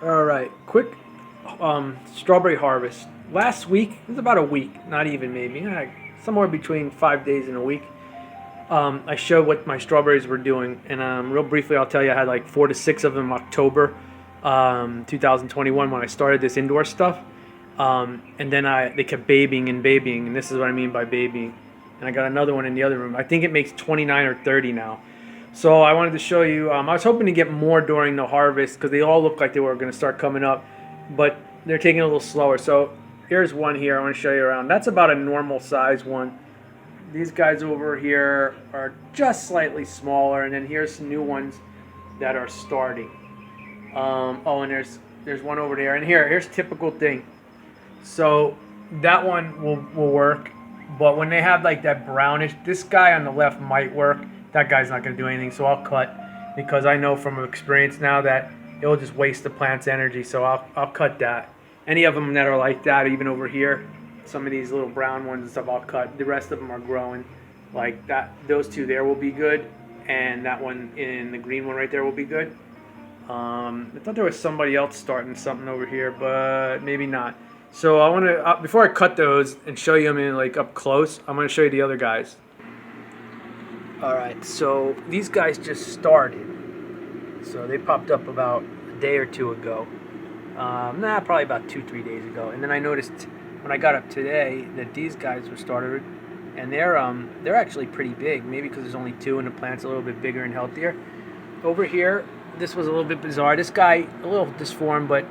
All right, quick strawberry harvest. Last week, it was about a week, not even maybe, somewhere between 5 days and a week. I showed what my strawberries were doing, and real briefly, I'll tell you, I had like 4 to 6 of them October 2021 when I started this indoor stuff, and then they kept babying and babying, and this is what I mean by babying. And I got another one in the other room. I think it makes 29 or 30 now. So I wanted to show you. I was hoping to get more during the harvest because they all look like they were going to start coming up, but they're taking a little slower. So here's one here. I want to show you around. That's about a normal size one. These guys over here are just slightly smaller, and then here's some new ones that are starting. Oh, and there's one over there, and here's typical thing. So that one will work, but when they have like that brownish, this guy on the left might work. That guy's not going to do anything, so I'll cut because I know from experience now that it will just waste the plant's energy. So I'll cut that. Any of them that are like that, even over here, some of these little brown ones and stuff, I'll cut. The rest of them are growing like that. Those two there will be good, and that one in the green one right there will be good. I thought there was somebody else starting something over here, but maybe not. So I want to before I cut those and show you them in like up close, I'm going to show you the other guys. All right, so these guys just started. So they popped up about a day or two ago. Probably about 2-3 days ago. And then I noticed when I got up today that these guys were started, and they're actually pretty big. Maybe because there's only two and the plant's a little bit bigger and healthier. Over here, this was a little bit bizarre. This guy a little disformed, but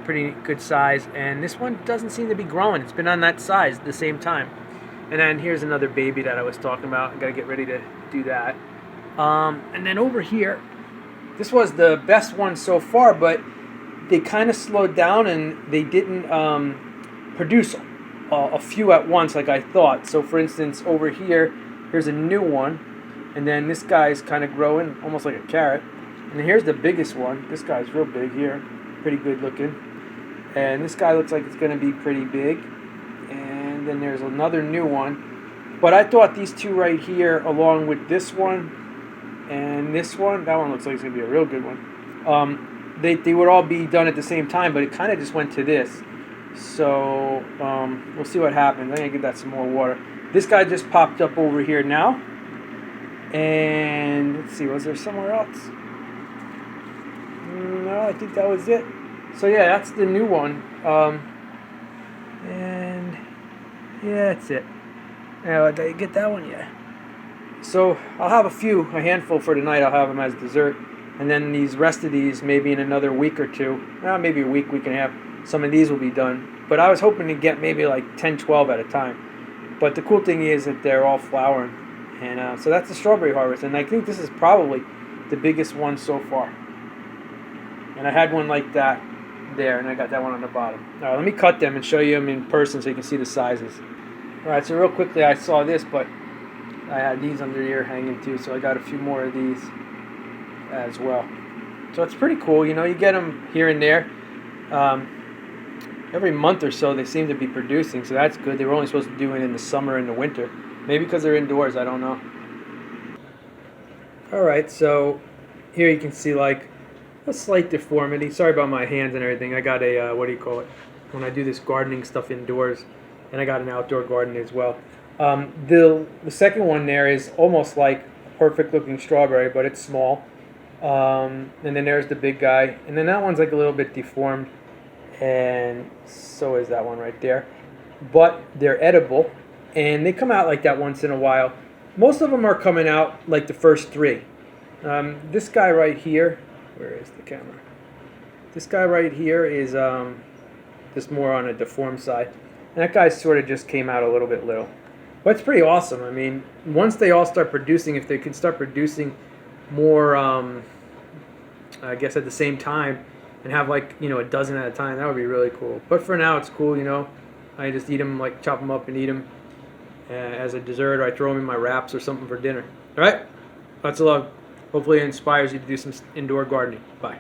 pretty good size. And this one doesn't seem to be growing. It's been on that size at the same time. And then here's another baby that I was talking about. I gotta get ready to do that. And then over here, this was the best one so far, but they kind of slowed down and they didn't produce a few at once like I thought. So for instance, over here, here's a new one, and then this guy's kind of growing almost like a carrot. And then here's the biggest one. This guy's real big here, pretty good looking. And this guy looks like it's gonna be pretty big. And then there's another new one. But I thought these two right here, along with this one and this one, that one looks like it's going to be a real good one. They would all be done at the same time, but it kind of just went to this. So we'll see what happens. I'm going to give that some more water. This guy just popped up over here now. And let's see, was there somewhere else? No, I think that was it. So yeah, that's the new one. And yeah, that's it. Did I get that one? Yeah. So I'll have a handful for tonight. I'll have them as dessert. And then these rest of these, maybe in another week or two, maybe a week and a half, some of these will be done. But I was hoping to get maybe like 10, 12 at a time. But the cool thing is that they're all flowering. And so that's the strawberry harvest. And I think this is probably the biggest one so far. And I had one like that there, and I got that one on the bottom. All right, let me cut them and show you them in person so you can see the sizes. All right, so real quickly, I saw this, but I had these under here hanging too, so I got a few more of these as well. So it's pretty cool, you know, you get them here and there. Every month or so, they seem to be producing, so that's good. They were only supposed to do it in the summer and the winter. Maybe because they're indoors, I don't know. All right, so here you can see like a slight deformity. Sorry about my hands and everything. I got a, what do you call it? When I do this gardening stuff indoors, and I got an outdoor garden as well. The second one there is almost like a perfect looking strawberry, but it's small. And then there's the big guy. And then that one's like a little bit deformed. And so is that one right there. But they're edible. And they come out like that once in a while. Most of them are coming out like the first three. This guy right here, where is the camera? This guy right here is just more on a deformed side. And that guy sort of just came out a little bit little. But it's pretty awesome. I mean, once they all start producing, if they can start producing more, I guess at the same time, and have like, you know, a dozen at a time, that would be really cool. But for now, it's cool, you know. I just eat them, like chop them up and eat them as a dessert, or I throw them in my wraps or something for dinner. All right? Lots of love. Hopefully it inspires you to do some indoor gardening. Bye.